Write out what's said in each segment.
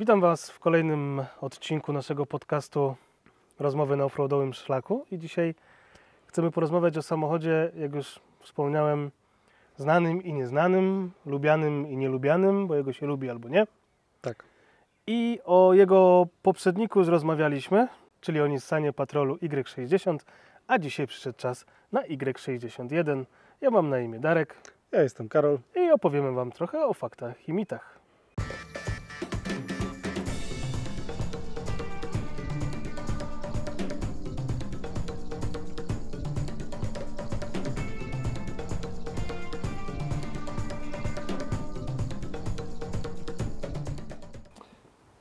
Witam Was w kolejnym odcinku naszego podcastu Rozmowy na offroadowym szlaku i dzisiaj chcemy porozmawiać o samochodzie, jak już wspomniałem, znanym i nieznanym, lubianym i nielubianym, bo jego się lubi albo nie. Tak. I o jego poprzedniku już rozmawialiśmy, czyli o Nissanie Patrolu Y60, a dzisiaj przyszedł czas na Y61. Ja mam na imię Darek Ja jestem Karol. i opowiemy Wam trochę o faktach i mitach.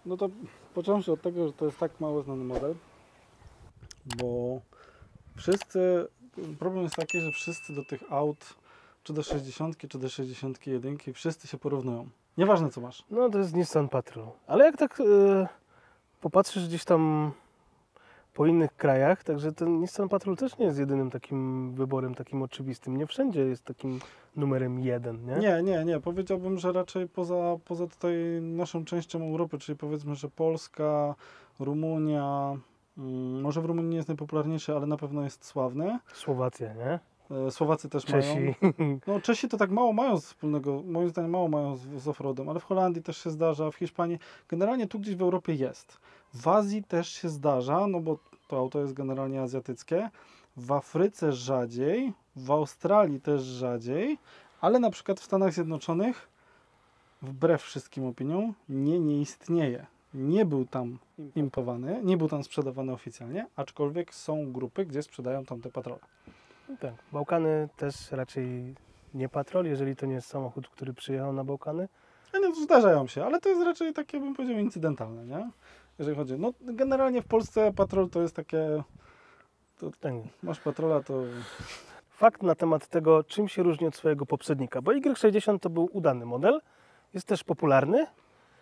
No to począwszy od tego, że to jest tak mało znany model, bo problem jest taki, że wszyscy do tych aut, czy do 60, czy do 61, wszyscy się porównują. Nieważne co masz. No to jest Nissan Patrol. Ale jak tak popatrzysz gdzieś tam po innych krajach, także ten Nissan Patrol też nie jest jedynym takim wyborem, takim oczywistym. Nie wszędzie jest takim numerem 1, nie? Nie. Powiedziałbym, że raczej poza tutaj naszą częścią Europy, czyli powiedzmy, że Polska, Rumunia, może w Rumunii nie jest najpopularniejszy, ale na pewno jest sławny. Słowacja, nie? Słowacy też Czesi. mają. No Czesi to tak mało mają wspólnego, moim zdaniem mało mają z offroadem, ale w Holandii też się zdarza, w Hiszpanii, generalnie tu gdzieś w Europie jest. W Azji też się zdarza, no bo to auto jest generalnie azjatyckie. W Afryce rzadziej, w Australii też rzadziej, ale na przykład w Stanach Zjednoczonych, wbrew wszystkim opiniom, nie istnieje. Nie był tam importowany, nie był tam sprzedawany oficjalnie, aczkolwiek są grupy, gdzie sprzedają tam te patrole. Tak. Bałkany też raczej nie Patrol, jeżeli to nie jest samochód, który przyjechał na Bałkany. A nie, zdarzają się, ale to jest raczej takie, bym powiedział, incydentalne, nie? Jeżeli chodzi, no generalnie w Polsce patrol to jest takie, Tak. masz patrola, to... Fakt na temat tego, czym się różni od swojego poprzednika, bo Y60 to był udany model, jest też popularny.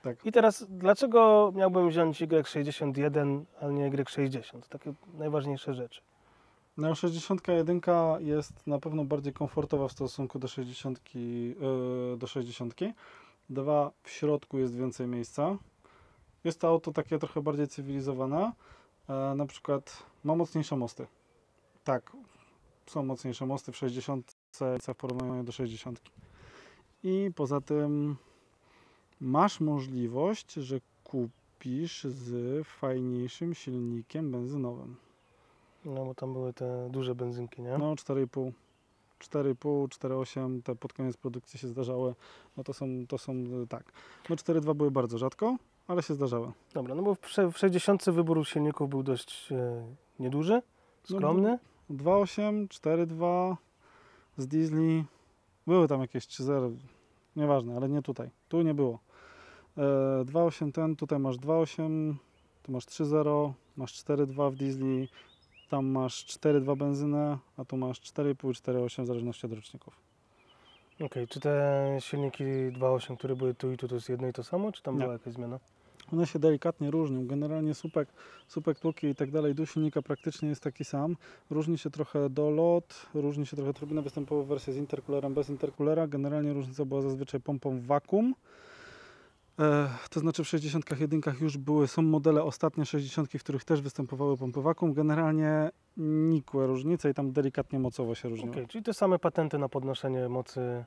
Tak. I teraz, dlaczego miałbym wziąć Y61, a nie Y60? Takie najważniejsze rzeczy. No 61 jest na pewno bardziej komfortowa w stosunku do 60. Dwa, w środku jest więcej miejsca. Jest to auto takie trochę bardziej cywilizowane. Na przykład ma mocniejsze mosty. Tak, są mocniejsze mosty w 60 w porównaniu do 60. I poza tym masz możliwość, że kupisz z fajniejszym silnikiem benzynowym. No bo tam były te duże benzynki, nie? No 4,5, 4,8, te pod koniec produkcji się zdarzały. No to są tak. No 4,2 były bardzo rzadko, ale się zdarzały. Dobra, no bo w 60 wybór silników był dość nieduży, skromny. 2,8, 4,2 z diesli. Były tam jakieś 3,0, nieważne, ale nie tutaj. Tu nie było. 2,8 ten, tutaj masz 2,8, tu masz 3,0, masz 4,2 w diesli. Tam masz 4,2 benzynę, a tu masz 4,5, 4,8 w zależności od roczników. Okej, czy te silniki 2.8, które były tu i tu, to jest jedno i to samo, czy tam Nie. była jakaś zmiana? One się delikatnie różnią. Generalnie słupek tłoki i tak dalej, dół silnika praktycznie jest taki sam. Różni się trochę dolot, różni się trochę turbina, występowały wersje z interkulerem, bez interkulera. Generalnie różnica była zazwyczaj pompą w wakum. To znaczy w 61 już są modele ostatnie 60, w których też występowały pompy wakum. Generalnie nikłe różnice i tam delikatnie mocowo się różniły. Okej, czyli te same patenty na podnoszenie mocy.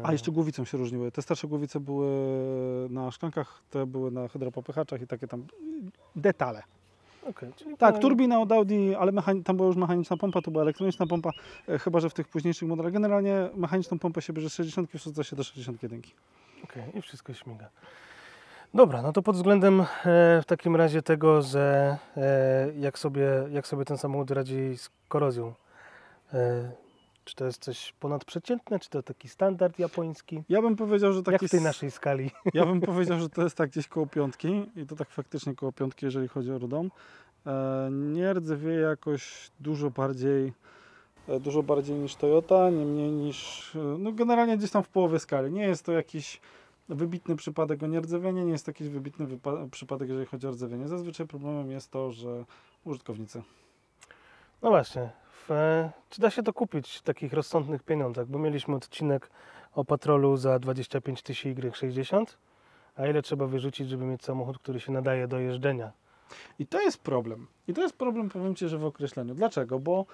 A jeszcze głowicą się różniły. Te starsze głowice były na szklankach, te były na hydropopychaczach i takie tam detale. Okej, czyli Tak, turbina od Audi, ale tam była już mechaniczna pompa, tu była elektroniczna pompa, chyba że w tych późniejszych modelach. Generalnie mechaniczną pompę się bierze z 60, wrzuca się do 61. Okej, i wszystko śmiga. Dobra, no to pod względem w takim razie tego, że jak sobie ten samochód radzi z korozją. Czy to jest coś ponadprzeciętne, czy to taki standard japoński? Ja bym powiedział, że taki... Jak w tej naszej skali? Ja bym powiedział, że to jest tak gdzieś koło piątki i to tak faktycznie koło piątki, jeżeli chodzi o rudą. Nie rdzewieje jakoś dużo bardziej niż Toyota, nie mniej niż... No generalnie gdzieś tam w połowie skali. Nie jest to jakiś wybitny przypadek o nierdzewenie, nie jest to jakiś wybitny przypadek, jeżeli chodzi o rdzewienie. Zazwyczaj problemem jest to, że użytkownicy. No właśnie, czy da się to kupić w takich rozsądnych pieniądzach? Bo mieliśmy odcinek o Patrolu za 25 000 Y60, a ile trzeba wyrzucić, żeby mieć samochód, który się nadaje do jeżdżenia. I to jest problem. I to jest problem, powiem Ci, że w określeniu. Dlaczego? Bo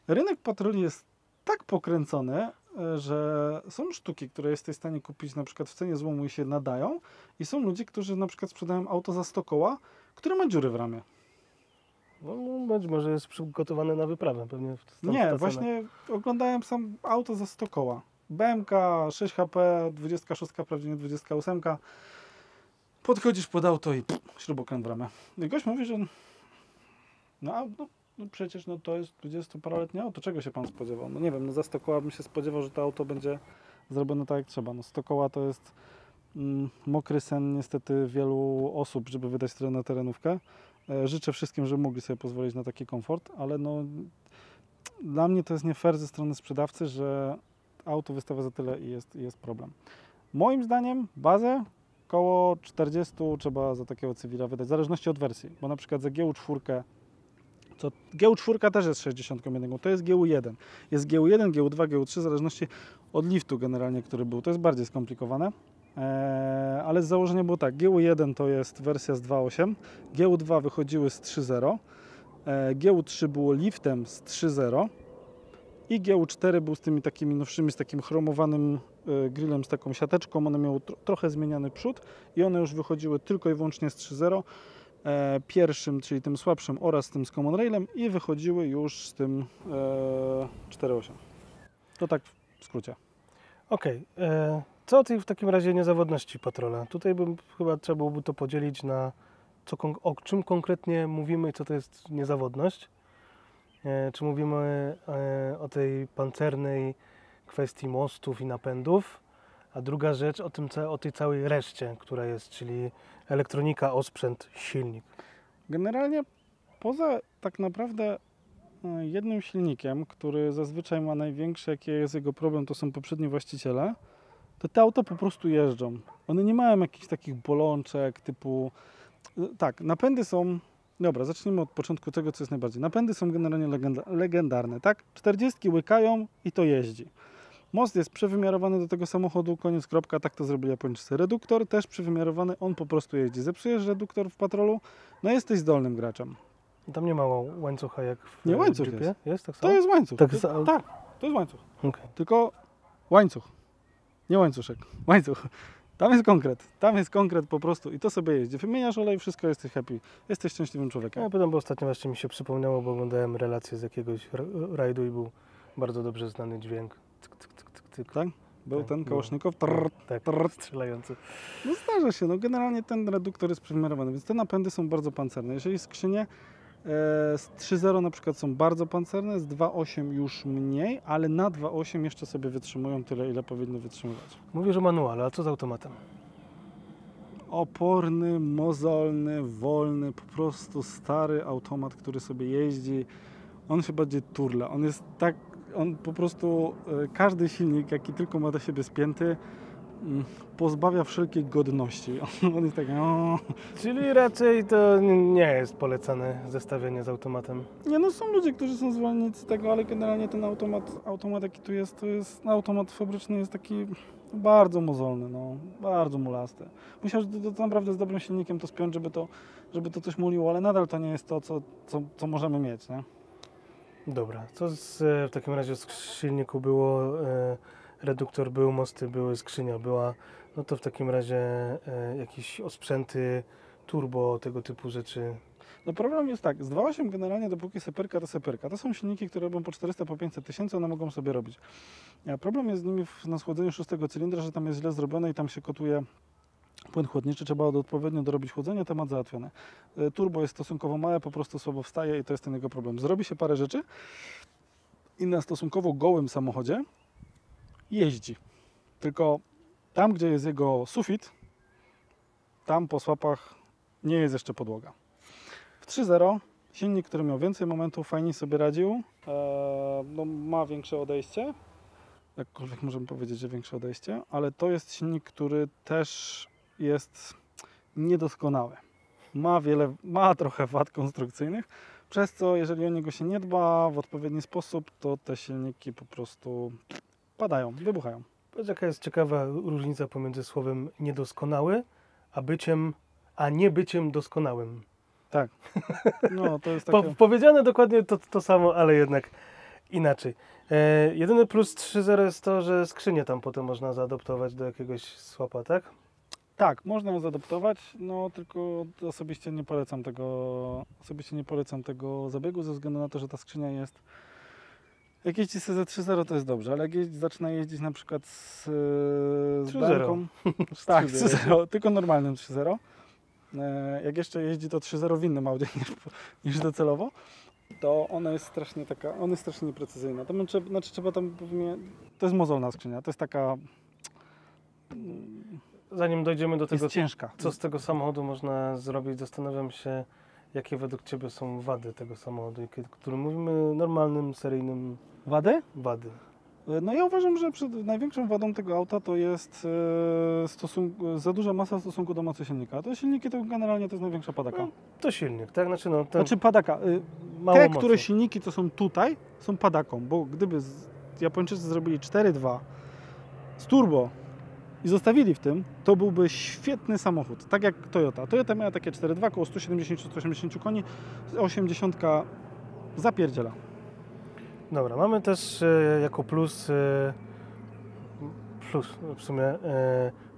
rynek patroli jest tak pokręcony, że są sztuki, które jesteś w stanie kupić na przykład w cenie złomu i się nadają, i są ludzie, którzy na przykład sprzedają auto za 100 koła, które ma dziury w ramie. No, być może jest przygotowane na wyprawę. Pewnie Nie, właśnie oglądałem sam auto za 100 koła. BMK 6 HP, 26, prawdziwie 28. Podchodzisz pod auto i śrubokręt w ramę. I gość mówi, że no przecież to jest 20-paroletnie auto, czego się pan spodziewał? No nie wiem, no za 100 koła bym się spodziewał, że to auto będzie zrobione tak jak trzeba. No 100 koła to jest mokry sen niestety wielu osób, żeby wydać tyle na terenówkę. Życzę wszystkim, żeby mogli sobie pozwolić na taki komfort, ale no dla mnie to jest nie fair ze strony sprzedawcy, że auto wystawia za tyle i jest problem. Moim zdaniem bazę koło 40 trzeba za takiego cywila wydać, w zależności od wersji, bo na przykład za GU4, GU4 też jest 61, to jest GU1. Jest GU1, GU2, GU3, w zależności od liftu generalnie, który był. To jest bardziej skomplikowane, ale z założenia było tak, GU1 to jest wersja z 2.8, GU2 wychodziły z 3.0, GU3 było liftem z 3.0 i GU4 był z tymi takimi nowszymi, z takim chromowanym grillem, z taką siateczką. One miały trochę zmieniany przód i one już wychodziły tylko i wyłącznie z 3.0. Pierwszym, czyli tym słabszym, oraz tym z Common Railem, i wychodziły już z tym 4.8. To tak w skrócie. Okej. Co o tej w takim razie niezawodności patrola? Tutaj chyba trzeba byłoby to podzielić na o czym konkretnie mówimy i co to jest niezawodność. Czy mówimy o tej pancernej kwestii mostów i napędów, a druga rzecz o tej całej reszcie, która jest, czyli elektronika, osprzęt, silnik. Generalnie poza tak naprawdę jednym silnikiem, który zazwyczaj ma największy, jaki jest jego problem, to są poprzedni właściciele, to te auta po prostu jeżdżą. One nie mają jakichś takich bolączek typu... Tak, napędy są... Dobra, zacznijmy od początku tego, co jest najbardziej. Napędy są generalnie legendarne, tak? 40 łykają i to jeździ. Most jest przewymiarowany do tego samochodu, koniec, kropka, tak to zrobili Japończycy. Reduktor też przewymiarowany, on po prostu jeździ. Zepsujesz reduktor w patrolu, no jesteś zdolnym graczem. Tam nie ma łańcucha jak w Nie, łańcuch Jeepie? jest. Jest tak samo? To jest łańcuch. Tak, Tak, to jest łańcuch. Okay. Tylko łańcuch, nie łańcuszek, łańcuch. Tam jest konkret po prostu i to sobie jeździ. Wymieniasz olej, wszystko, jesteś happy, jesteś szczęśliwym człowiekiem. Ja pytam, bo ostatnio właśnie mi się przypomniało, bo oglądałem relację z jakiegoś rajdu i był bardzo dobrze znany dźwięk. Tyk, tyk, tyk, tyk, tyk. Tak? Był Tak, ten był. Kałasznikow? Tak, strzelający. No zdarza się, no generalnie ten reduktor jest przewymiarowany, więc te napędy są bardzo pancerne. Jeżeli skrzynie z 3.0 na przykład są bardzo pancerne, z 2.8 już mniej, ale na 2.8 jeszcze sobie wytrzymują tyle, ile powinny wytrzymywać. Mówię, że manual, a co z automatem? Oporny, mozolny, wolny, po prostu stary automat, który sobie jeździ. On się bardziej turla. On jest tak, on po prostu, każdy silnik, jaki tylko ma do siebie spięty, pozbawia wszelkiej godności. On jest taki... Czyli raczej to nie jest polecane zestawienie z automatem. Nie, no są ludzie, którzy są zwolennicy tego, ale generalnie ten automat jaki tu jest, to jest, automat fabryczny jest taki bardzo mozolny, no, bardzo mulasty. Myślę, że to naprawdę z dobrym silnikiem to spiąć, żeby to coś muliło, ale nadal to nie jest to, co możemy mieć, nie? Dobra, co w takim razie z silniku było? Reduktor był, mosty były, skrzynia była, no to w takim razie jakieś osprzęty, turbo, tego typu rzeczy. No problem jest tak, z 2.8 generalnie dopóki seperka to seperka. To są silniki, które robią po 400, po 500 tysięcy, one mogą sobie robić. Problem jest z nimi na schłodzeniu 6 cylindra, że tam jest źle zrobione i tam się kotuje płyn chłodniczy, trzeba odpowiednio dorobić chłodzenie, temat załatwiony. Turbo jest stosunkowo małe, po prostu słabo wstaje i to jest ten jego problem. Zrobi się parę rzeczy i na stosunkowo gołym samochodzie jeździ. Tylko tam, gdzie jest jego sufit, tam po słapach nie jest jeszcze podłoga. W 3.0 silnik, który miał więcej momentów, fajnie sobie radził, no, ma większe odejście, jakkolwiek możemy powiedzieć, że większe odejście, ale to jest silnik, który też jest niedoskonały. Ma trochę wad konstrukcyjnych, przez co jeżeli o niego się nie dba w odpowiedni sposób, to te silniki po prostu padają, wybuchają. Jaka jest ciekawa różnica pomiędzy słowem niedoskonały, a nie byciem doskonałym. Tak. No, to jest takie... Powiedziane dokładnie to samo, ale jednak inaczej. Jedyny plus 3.0 jest to, że skrzynię tam potem można zaadoptować do jakiegoś swapa, tak? Tak, można ją zaadoptować, no tylko osobiście nie polecam tego zabiegu ze względu na to, że ta skrzynia jest... Jak jeździ ze 3.0 to jest dobrze, ale jak zaczyna jeździć na przykład z belką... Tak, 3.0, tylko normalnym 3.0. Jak jeszcze jeździ to 3.0 w innym Audi niż docelowo, to ona jest strasznie nieprecyzyjna. To trzeba tam pewnie... To jest mozolna skrzynia, to jest taka... Zanim dojdziemy do tego, jest ciężka. Co z tego samochodu można zrobić, zastanawiam się, jakie według Ciebie są wady tego samochodu, którym mówimy normalnym, seryjnym wady. No ja uważam, że największą wadą tego auta to jest za duża masa w stosunku do mocy silnika. Te silniki to generalnie to jest największa padaka. No, to silnik, tak? Znaczy padaka. Te, które silniki, co są tutaj, są padaką, bo gdyby Japończycy zrobili 4.2 z turbo i zostawili w tym, to byłby świetny samochód. Tak jak Toyota. Toyota miała takie 4.2, około 170-180 koni, 80 zapierdziela. Dobra, mamy też jako plus w sumie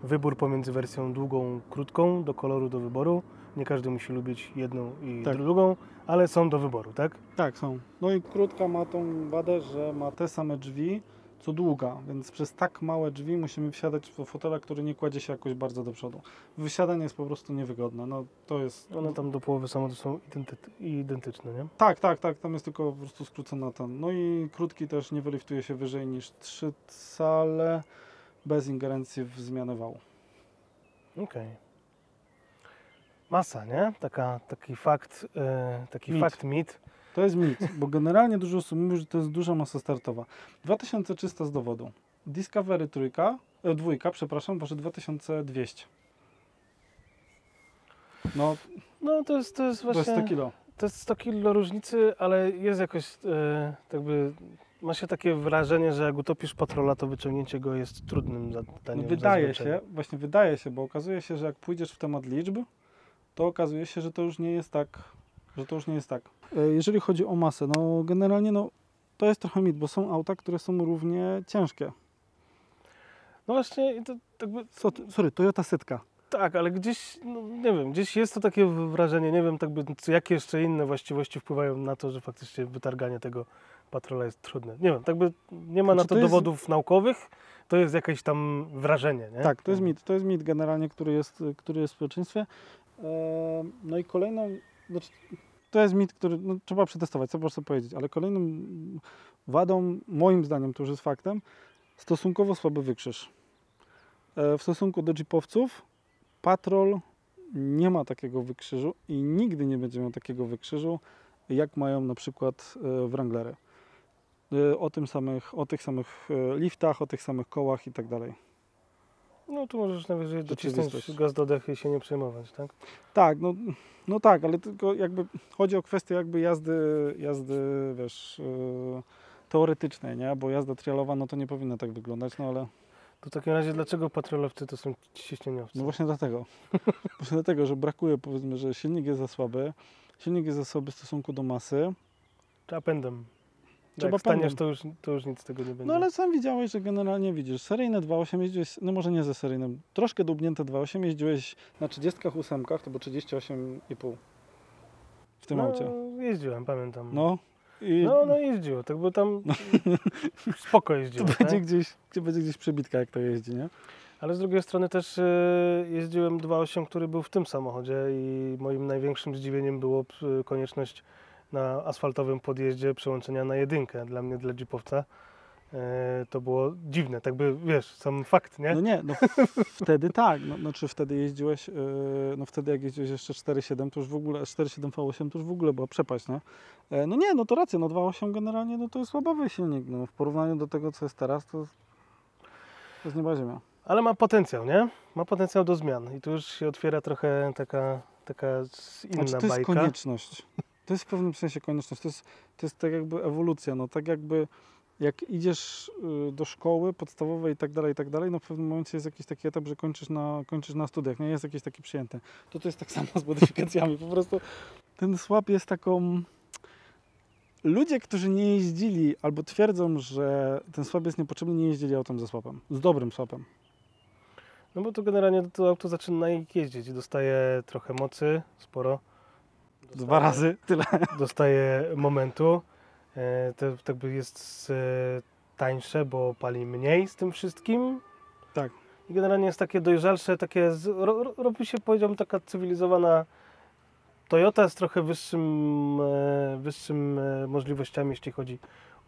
wybór pomiędzy wersją długą, krótką, do koloru, do wyboru. Nie każdy musi lubić jedną i drugą, ale są do wyboru, tak? Tak, są. No i krótka ma tą wadę, że ma te same drzwi, co długa, więc przez tak małe drzwi musimy wsiadać w fotela, który nie kładzie się jakoś bardzo do przodu. Wysiadanie jest po prostu niewygodne. No, to jest... One tam do połowy samochodu są identyczne, nie? Tak, tam jest tylko po prostu skrócona ten. No i krótki też nie wyliftuje się wyżej niż 3 cale bez ingerencji w zmianę wału. Okej. Masa, nie? Taki fakt, mit. To jest mit, bo generalnie dużo osób mówi, że to jest duża masa startowa. 2300 z dowodu. Discovery 2, waży 2200. No to jest właśnie... 100 kilo. To jest 100 kilo różnicy, ale jest jakoś ma się takie wrażenie, że jak utopisz patrola, to wyciągnięcie go jest trudnym zadaniem. Wydaje się, bo okazuje się, że jak pójdziesz w temat liczb, to okazuje się, że to już nie jest tak. Jeżeli chodzi o masę, no generalnie to jest trochę mit, bo są auta, które są równie ciężkie. No właśnie, to Toyota Setka. Tak, ale gdzieś, nie wiem, gdzieś jest to takie wrażenie, nie wiem, jakie jeszcze inne właściwości wpływają na to, że faktycznie wytarganie tego patrola jest trudne. Nie wiem, nie ma na to dowodów naukowych, to jest jakieś tam wrażenie, nie? Tak, to jest mit generalnie, który jest w społeczeństwie. No i kolejną, to jest mit, który trzeba przetestować, co po prostu powiedzieć, ale kolejną wadą, moim zdaniem, to już jest faktem, stosunkowo słaby wykrzyż. W stosunku do jeepowców Patrol nie ma takiego wykrzyżu i nigdy nie będzie miał takiego wykrzyżu, jak mają na przykład Wranglery. O tych samych liftach, o tych samych kołach i tak dalej. No tu możesz najwyżej docisnąć gaz do dechy i się nie przejmować, tak? Tak, no tak, ale tylko jakby chodzi o kwestię jakby jazdy wiesz, teoretycznej, nie? Bo jazda trialowa, no to nie powinna tak wyglądać, no ale... To w takim razie dlaczego patrolowcy to są ciśnieniowcy? No właśnie dlatego. Właśnie dlatego, że brakuje, powiedzmy, że silnik jest za słaby w stosunku do masy. Trzeba pędem. Jak staniesz, to już nic z tego nie będzie. No ale sam widziałeś, że generalnie widzisz, seryjne 2.8 jeździłeś, no może nie ze seryjnym, troszkę dubnięte 2.8 jeździłeś na 38, to było 38,5 w tym aucie. Jeździłem, pamiętam. No jeździło, tak, bo tam spoko jeździło. To będzie gdzieś przebitka, jak to jeździ, nie? Ale z drugiej strony też jeździłem 2.8, który był w tym samochodzie i moim największym zdziwieniem było konieczność na asfaltowym podjeździe przełączenia na jedynkę. Dla mnie, dla jeepowca, to było dziwne, tak by, wiesz, sam fakt, nie? No nie, wtedy tak, znaczy wtedy jeździłeś, wtedy jak jeździłeś jeszcze 4.7, to już w ogóle, 4.7 V8 to już w ogóle była przepaść, nie? To racja, 2.8 generalnie, to jest słabowy silnik, w porównaniu do tego, co jest teraz, to jest nieba ziemia. Ale ma potencjał, nie? Ma potencjał do zmian i tu już się otwiera trochę taka inna bajka. To jest konieczność. To jest w pewnym sensie konieczność. To jest tak jakby ewolucja. Tak jakby jak idziesz do szkoły podstawowej i tak dalej, no w pewnym momencie jest jakiś taki etap, że kończysz na studiach, nie jest jakiś taki przyjęty. To jest tak samo z modyfikacjami, po prostu ten swap jest taką... Ludzie, którzy nie jeździli albo twierdzą, że ten swap jest niepotrzebny, nie jeździli autem ze swapem, z dobrym swapem. No bo to generalnie to auto zaczyna jeździć, dostaje trochę mocy, sporo. 2 razy tyle. Dostaje momentu, to jakby jest tańsze, bo pali mniej z tym wszystkim. Tak. I generalnie jest takie dojrzalsze, takie robi się, powiedziałbym, taka cywilizowana Toyota z trochę wyższym możliwościami, jeśli chodzi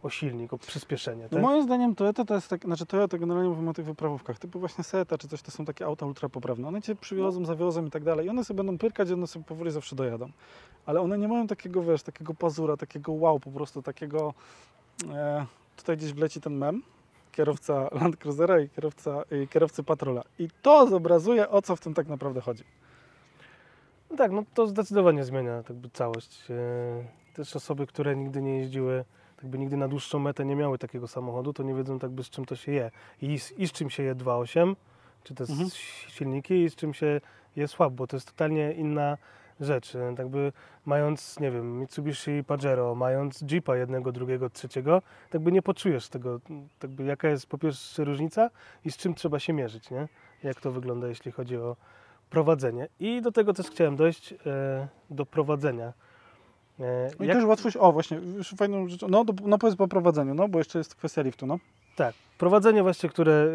o silnik, o przyspieszenie. No Tak? moim zdaniem Toyota to jest tak, znaczy Toyota generalnie mówimy o tych wyprawówkach, typu właśnie Seata czy coś, to są takie auta ultra poprawne. One cię przywiozą, zawiozą i tak dalej i one sobie będą pyrkać, one sobie powoli zawsze dojadą. Ale one nie mają takiego, wiesz, takiego pazura, takiego wow, po prostu takiego, tutaj gdzieś wleci ten mem, kierowca Land Cruisera i kierowcy Patrola. I to zobrazuje, o co w tym tak naprawdę chodzi. No tak, no to zdecydowanie zmienia jakby całość. Też osoby, które nigdy nie jeździły, jakby nigdy na dłuższą metę nie miały takiego samochodu, to nie wiedzą z czym to się je. I z czym się je 2.8, czy te silniki, i z czym się je swap, bo to jest totalnie inna rzecz. Jakby mając, nie wiem, Mitsubishi Pajero, mając Jeepa jednego, drugiego, trzeciego, jakby nie poczujesz tego, jakby jaka jest po pierwsze różnica i z czym trzeba się mierzyć, nie? Jak to wygląda, jeśli chodzi o prowadzenie. I do tego też chciałem dojść, do prowadzenia. I też łatwość, właśnie, już fajną rzeczą, no powiedz po prowadzeniu, no bo jeszcze jest kwestia liftu, no. Tak, prowadzenie właśnie, które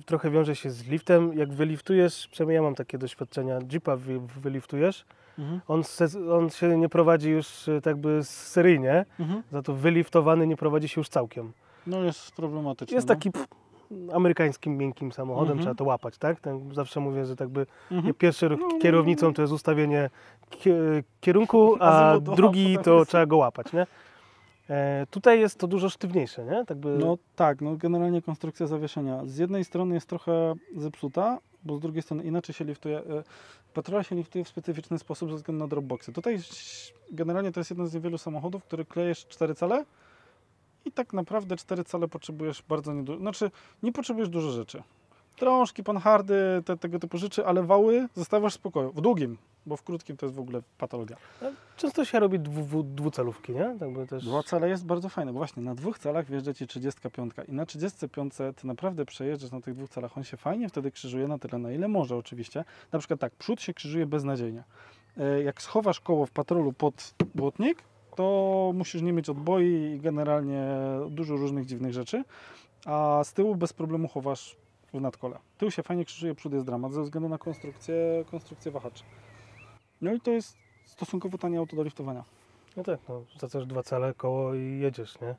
trochę wiąże się z liftem. Jak wyliftujesz, przynajmniej ja mam takie doświadczenia, Jeepa wyliftujesz, on się nie prowadzi już tak jakby seryjnie, za to wyliftowany nie prowadzi się już całkiem. No jest problematyczne. Jest taki amerykańskim, miękkim samochodem, trzeba to łapać, tak? Zawsze mówię, że tak by pierwszy kierownicą to jest ustawienie kierunku, a drugi to trzeba go łapać, nie? Tutaj jest to dużo sztywniejsze, nie? Tak by... No tak, no generalnie konstrukcja zawieszenia. Z jednej strony jest trochę zepsuta, bo z drugiej strony inaczej się liftuje. Patrola się liftuje w specyficzny sposób ze względu na dropboxy. Tutaj generalnie to jest jeden z niewielu samochodów, który klejesz 4 cale i tak naprawdę 4 cale potrzebujesz bardzo niedużo. Znaczy, nie potrzebujesz dużo rzeczy. Trążki, panhardy, tego typu rzeczy, ale wały zostawiasz w spokoju. W długim, bo w krótkim to jest w ogóle patologia. Często się robi dwucelówki, nie? Tak by też... 2 cale jest bardzo fajne, bo właśnie na 2 calach wjeżdża Ci 35 i na 35 Ty naprawdę przejeżdżasz na tych 2 calach. On się fajnie wtedy krzyżuje na tyle, na ile może oczywiście. Na przykład tak, przód się krzyżuje beznadziejnie. Jak schowasz koło w patrolu pod błotnik, to musisz nie mieć odboi i generalnie dużo różnych dziwnych rzeczy, a z tyłu bez problemu chowasz w nadkole. Tył się fajnie krzyżuje, przód jest dramat ze względu na konstrukcję wahaczy. No i to jest stosunkowo tanie auto do liftowania. No tak, no, zacasz 2 cale koło i jedziesz, nie?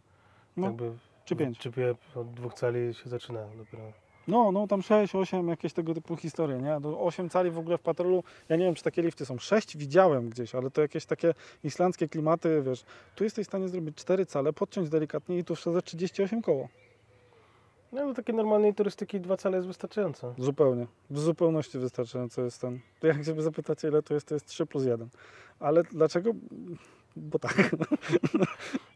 No, jakby czy 5. Czy od 2 cali się zaczyna dopiero. No tam 6, 8, jakieś tego typu historie, nie? Do 8 cali w ogóle w patrolu, ja nie wiem, czy takie lifty są. 6 widziałem gdzieś, ale to jakieś takie islandzkie klimaty, wiesz. Tu jesteś w stanie zrobić 4 cale, podciąć delikatnie i tu wsadzać 38 koło. No do takiej normalnej turystyki 2 cale jest wystarczająco. Zupełnie. W zupełności wystarczająco jest ten. To jak się zapytacie, ile to jest 3+1. Ale dlaczego? Bo tak.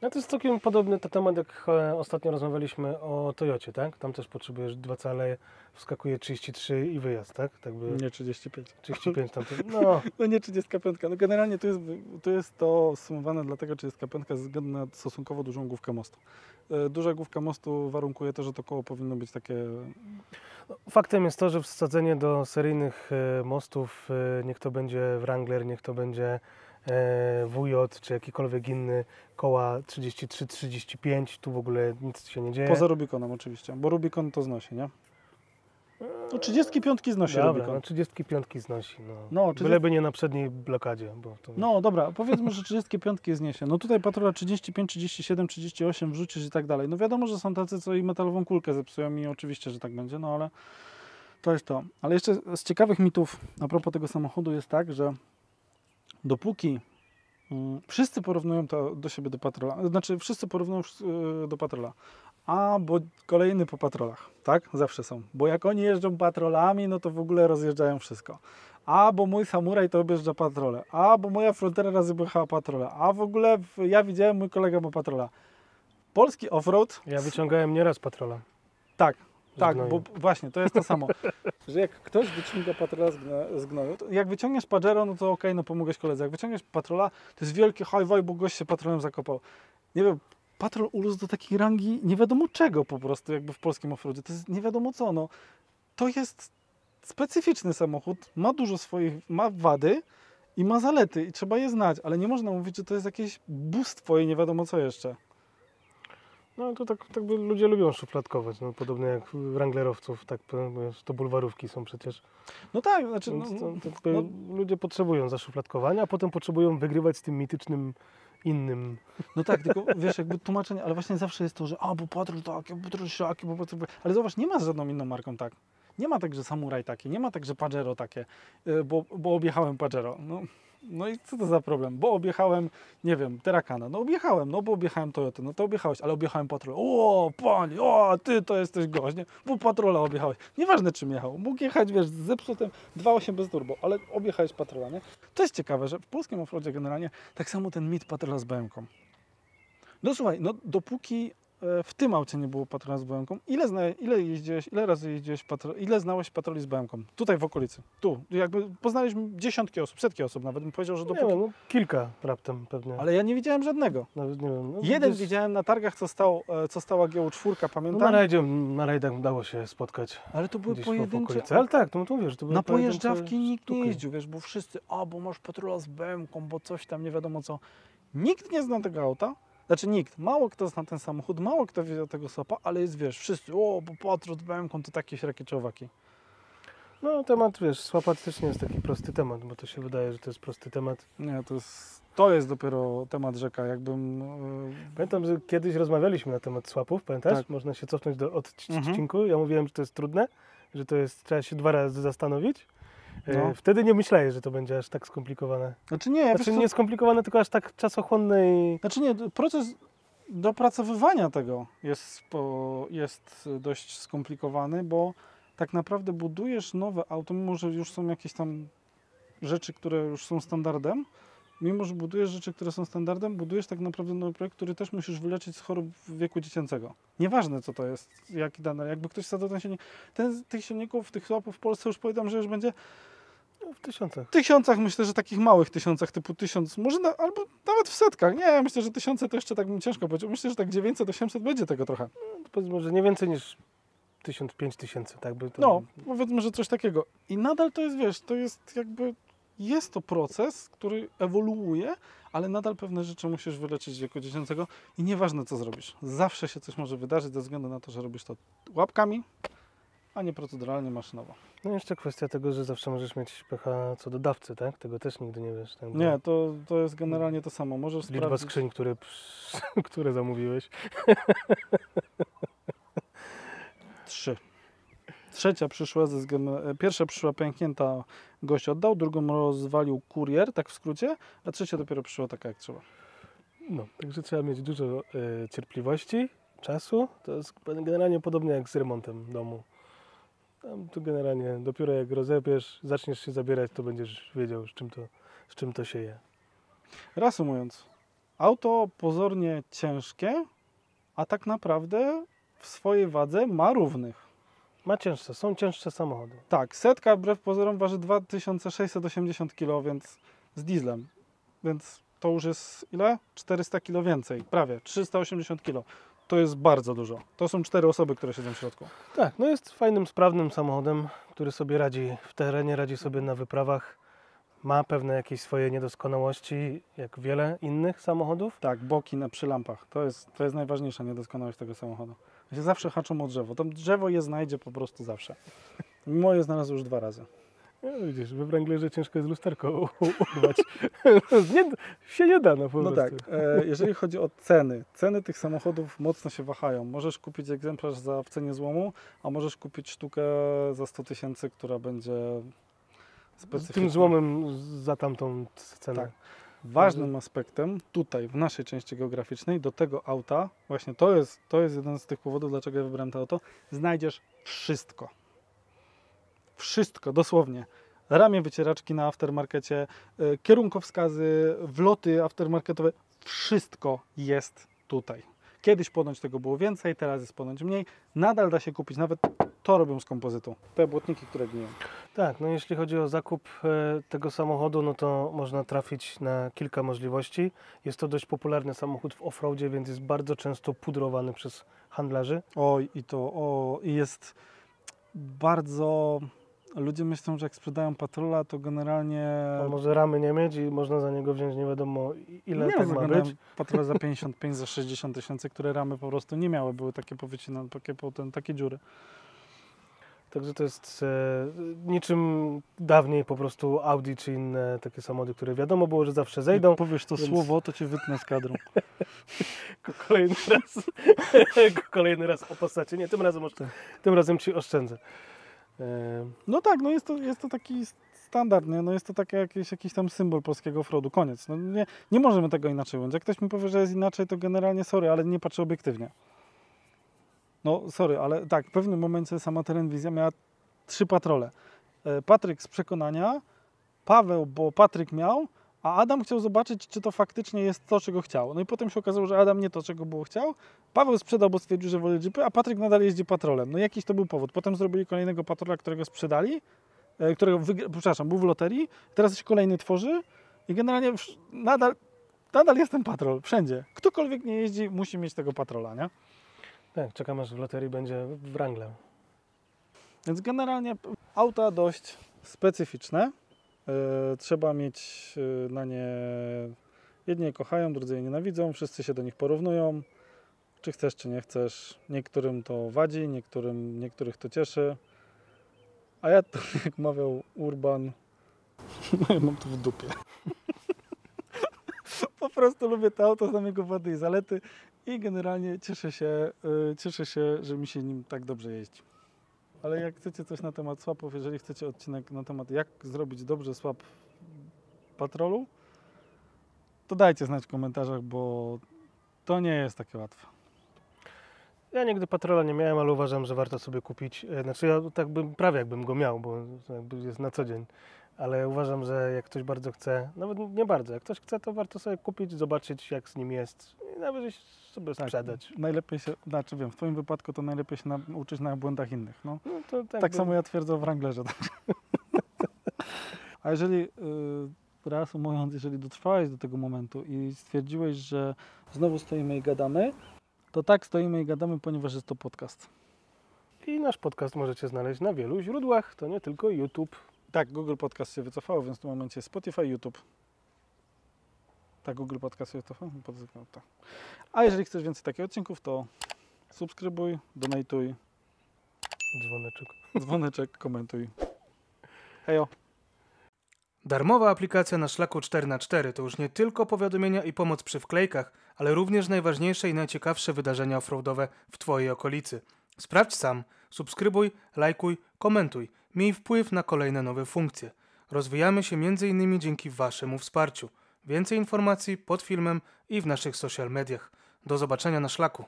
No to jest całkiem podobny temat, jak ostatnio rozmawialiśmy o Toyocie, tak? Tam też potrzebujesz 2 cale, wskakuje 33 i wyjazd, tak? Tak by... Nie 35. 35 tam to... No. No nie 35. No generalnie tu jest to sumowane dlatego 35 ze względu na stosunkowo dużą główkę mostu. Duża główka mostu warunkuje to, że to koło powinno być takie... Faktem jest to, że wsadzenie do seryjnych mostów, niech to będzie Wrangler, niech to będzie WJ, czy jakikolwiek inny, koła 33-35, tu w ogóle nic się nie dzieje. Poza Rubikonem oczywiście, bo Rubikon to znosi, nie? No 35 znosi Dobra, Rubikon. no 35 znosi, Byleby nie na przedniej blokadzie. Bo to... No dobra, powiedzmy, że 35 zniesie. No tutaj Patrola 35, 37, 38 wrzucisz i tak dalej. No wiadomo, że są tacy, co i metalową kulkę zepsują i oczywiście, że tak będzie, no ale to jest to. Ale jeszcze z ciekawych mitów a propos tego samochodu jest tak, że dopóki wszyscy porównują to do siebie do Patrola, znaczy wszyscy porównują do Patrola, bo kolejny po patrolach, tak? Zawsze są. Bo jak oni jeżdżą patrolami, no to w ogóle rozjeżdżają wszystko. Bo mój Samuraj to objeżdża patrole. Bo moja Frontera razy jechała patrole. W ogóle ja widziałem, mój kolega ma patrola. polski offroad... Ja wyciągałem nieraz Patrola. Tak, tak, gnoju. bo właśnie, to jest to samo, że jak ktoś wyciąga Patrola z gnoju, to jak wyciągniesz Pajero, no to okej, no pomogłeś koledze. Jak wyciągniesz Patrola, to jest wielkie high-vibe, bo gość się Patrolem zakopał. Nie wiem, Patrol urósł do takiej rangi nie wiadomo czego po prostu, jakby w polskim offroadzie. To jest nie wiadomo co, no. To jest specyficzny samochód, ma dużo swoich, ma wady i ma zalety i trzeba je znać, ale nie można mówić, że to jest jakieś bóstwo i nie wiadomo co jeszcze. No to tak by ludzie lubią szufladkować, no podobnie jak wranglerowców, tak wiesz, to bulwarówki są przecież. No tak, znaczy... Więc No, to jakby ludzie potrzebują zaszufladkowania, a potem potrzebują wygrywać z tym mitycznym innym. no tak, tylko wiesz, jakby tłumaczenie, ale właśnie zawsze jest to, że bo Patrol taki, bo Patrol siaki, bo Patrol... Ale zobacz, nie ma z żadną inną marką tak. Nie ma tak, że Samurai takie, nie ma tak, że Pajero takie, bo objechałem Pajero. No i co to za problem? Bo objechałem, nie wiem, Terakana. No objechałem, no bo objechałem Toyotę. No to objechałeś, ale objechałem Patrol. O, panie, ty to jesteś gość, nie? Bo Patrola objechałeś. Nieważne czym jechał. Mógł jechać, wiesz, z zepsutym 2.8 bez turbo, ale objechałeś Patrola, nie? To jest ciekawe, że w polskim offroadzie generalnie tak samo ten mit Patrola z BM-ką. No słuchaj, no dopóki w tym aucie nie było Patrola z BM-ką, ile razy jeździłeś ile znałeś Patroli z BM-ką? Tutaj w okolicy. Tu. Jakby poznaliśmy dziesiątki osób, setki osób nawet. Bym powiedział, że Nie dopóki... wiem, no, kilka raptem pewnie. Ale ja nie widziałem żadnego. Nawet nie wiem. No, Jeden gdzieś- widziałem na targach, co stała GU4, No, pamiętam. na rajdach udało się spotkać Ale to były gdzieś w pojedyncze... okolicy. Ale tak, to wiesz, to były Na pojedyncze pojeżdżawki nikt nie sztuki. jeździł, wiesz, bo wszyscy, bo masz Patrola z BM-ką, bo coś tam, nie wiadomo co. Nikt nie zna tego auta. Znaczy nikt, mało kto zna ten samochód, mało kto wie tego SOP-a, ale jest, wiesz, wszyscy, bo Patrol z BM-ką to takie śrakieczowaki. No temat, wiesz, Swapa też nie jest taki prosty temat, bo to się wydaje, że to jest prosty temat. Nie, to jest dopiero temat rzeka, jakbym... Pamiętam, że kiedyś rozmawialiśmy na temat swapów, pamiętasz? Tak. Można się cofnąć do Mhm. odcinku. Ja mówiłem, że to jest trudne, że to jest, trzeba się 2 razy zastanowić. No. Wtedy nie myślałeś, że to będzie aż tak skomplikowane. Znaczy nie, Znaczy nie skomplikowane, tylko aż tak czasochłonne i... Znaczy nie, proces dopracowywania tego jest dość skomplikowany, bo tak naprawdę budujesz nowe auto, mimo że już są jakieś tam rzeczy, które już są standardem, mimo że budujesz rzeczy, które są standardem, budujesz tak naprawdę nowy projekt, który też musisz wyleczyć z chorób wieku dziecięcego. Nieważne co to jest, jaki dane, jakby ktoś zadał ten silnik, tych silników, tych łapów w Polsce już powiedziałem, że już będzie W tysiącach. w tysiącach, myślę, że takich małych tysiącach, typu 1000, może albo nawet w setkach. Nie, myślę, że 1000 to jeszcze tak bym ciężko powiedział. Myślę, że tak 900-800 będzie tego trochę. No, powiedzmy, że nie więcej niż 1000-5000, tak by to... No, powiedzmy, że coś takiego. I nadal to jest, wiesz, to jest jakby, jest to proces, który ewoluuje, ale nadal pewne rzeczy musisz wyleczyć z wieku dziecięcego i nieważne co zrobisz. Zawsze się coś może wydarzyć ze względu na to, że robisz to łapkami, a nie proceduralnie, maszynowo. No i jeszcze kwestia tego, że zawsze możesz mieć pecha co do dawcy, tak? Tego też nigdy nie wiesz. Tak? Bo Nie, to jest generalnie to samo. Możesz liczba sprawdzić... skrzyń, które zamówiłeś. 3. Trzecia przyszła pierwsza przyszła pęknięta, gość oddał, drugą rozwalił kurier, tak w skrócie, a trzecia dopiero przyszła taka jak trzeba. No, także trzeba mieć dużo cierpliwości, czasu. To jest generalnie podobnie jak z remontem domu. Tam tu generalnie dopiero jak rozepiesz, zaczniesz się zabierać, to będziesz wiedział, z czym to się je. Reasumując, auto pozornie ciężkie, a tak naprawdę w swojej wadze ma równych. Są cięższe samochody. Tak, setka wbrew pozorom waży 2680 kg, więc z dieslem. Więc to już jest ile? 400 kg więcej, prawie 380 kg. To jest bardzo dużo. To są 4 osoby, które siedzą w środku. Tak, no jest fajnym, sprawnym samochodem, który sobie radzi w terenie, radzi sobie na wyprawach. Ma pewne jakieś swoje niedoskonałości, jak wiele innych samochodów. Tak, boki przy lampach. To jest najważniejsza niedoskonałość tego samochodu. Się zawsze haczą o drzewo. To drzewo je znajdzie po prostu zawsze. Moje znalazł już 2 razy. No, widzisz, we Wranglerze ciężko jest lusterko urwać. się nie da, no po No prostu. tak, jeżeli chodzi o ceny tych samochodów mocno się wahają. Możesz kupić egzemplarz w cenie złomu, a możesz kupić sztukę za 100 000, która będzie Z specyficzna. tym złomem za tamtą cenę. Tak. Ważnym aspektem tutaj, w naszej części geograficznej, do tego auta, właśnie to jest jeden z tych powodów, dlaczego ja wybrałem to auto, znajdziesz wszystko. Wszystko, dosłownie. Ramię wycieraczki na aftermarkecie, kierunkowskazy, wloty aftermarketowe, wszystko jest tutaj. Kiedyś ponoć tego było więcej, teraz jest ponoć mniej. Nadal da się kupić, nawet to robią z kompozytu. Te błotniki, które gniją. Tak, no jeśli chodzi o zakup tego samochodu, no to można trafić na kilka możliwości. Jest to dość popularny samochód w offroadzie, więc jest bardzo często pudrowany przez handlarzy. Oj, i jest bardzo... Ludzie myślą, że jak sprzedają Patrola, to generalnie... On może ramy nie mieć i można za niego wziąć nie wiadomo ile tak ma być. Patrola za 55, za 60 tysięcy, które ramy po prostu nie miały, były takie powycinane, takie dziury. Także to jest niczym dawniej po prostu Audi czy inne takie samochody, które wiadomo było, że zawsze zejdą. Jak powiesz to więc... słowo, to cię wytnę z kadru. Kolejny raz o Passacie. Nie, tym razem ci oszczędzę. No tak, no jest to taki standard, nie? No jest to taki jakiś tam symbol polskiego offroadu, koniec. No nie możemy tego inaczej ująć. Jak ktoś mi powie, że jest inaczej, to generalnie sorry, ale nie patrzę obiektywnie. No sorry, ale tak, w pewnym momencie sama Terenwizja miała 3 patrole. Patryk z przekonania, Paweł, bo Patryk miał, a Adam chciał zobaczyć, czy to faktycznie jest to, czego chciał. No i potem się okazało, że Adam nie to, czego było chciał. Paweł sprzedał, bo stwierdził, że woli jeepy, a Patryk nadal jeździ patrolem. No jakiś to był powód. Potem zrobili kolejnego patrola, którego sprzedali, był w loterii, teraz się kolejny tworzy i generalnie nadal jest ten patrol, wszędzie. Ktokolwiek nie jeździ, musi mieć tego patrola, nie? Tak, czekam aż w loterii będzie Wrangler. Więc generalnie auta dość specyficzne. Trzeba mieć na nie... Jedni je kochają, drudzy je nienawidzą, wszyscy się do nich porównują. Czy chcesz, czy nie chcesz. Niektórym to wadzi, niektórych to cieszy. A ja to, jak mawiał Urban, ja mam to w dupie. Po prostu lubię to auto, znam jego wady i zalety i generalnie cieszę się, że mi się nim tak dobrze jeździ. Ale jak chcecie coś na temat swapów, jeżeli chcecie odcinek na temat jak zrobić dobrze swap patrolu, to dajcie znać w komentarzach, bo to nie jest takie łatwe. Ja nigdy patrola nie miałem, ale uważam, że warto sobie kupić. Znaczy ja tak prawie jakbym go miał, bo jakby jest na co dzień. Ale uważam, że jak ktoś bardzo chce, nawet nie bardzo, jak ktoś chce, to warto sobie kupić, zobaczyć jak z nim jest i nawet sobie sprzedać. Najlepiej się, wiem, w Twoim wypadku to najlepiej się uczyć na błędach innych. No. No to tak samo ja twierdzę o Wranglerze. A jeżeli, reasumując, jeżeli dotrwałeś do tego momentu i stwierdziłeś, że znowu stoimy i gadamy, to tak, stoimy i gadamy, ponieważ jest to podcast. I nasz podcast możecie znaleźć na wielu źródłach, to nie tylko YouTube. Tak, Google Podcast się wycofało, więc w tym momencie Spotify, YouTube. Tak, Google Podcast się wycofało? Tak. A jeżeli chcesz więcej takich odcinków, to subskrybuj, donatuj, dzwoneczek, komentuj. Hejo! Darmowa aplikacja na Szlaku 4x4 to już nie tylko powiadomienia i pomoc przy wklejkach, ale również najważniejsze i najciekawsze wydarzenia offroadowe w Twojej okolicy. Sprawdź sam, subskrybuj, lajkuj, komentuj. Miej wpływ na kolejne nowe funkcje. Rozwijamy się m.in. dzięki Waszemu wsparciu. Więcej informacji pod filmem i w naszych social mediach. Do zobaczenia na Szlaku.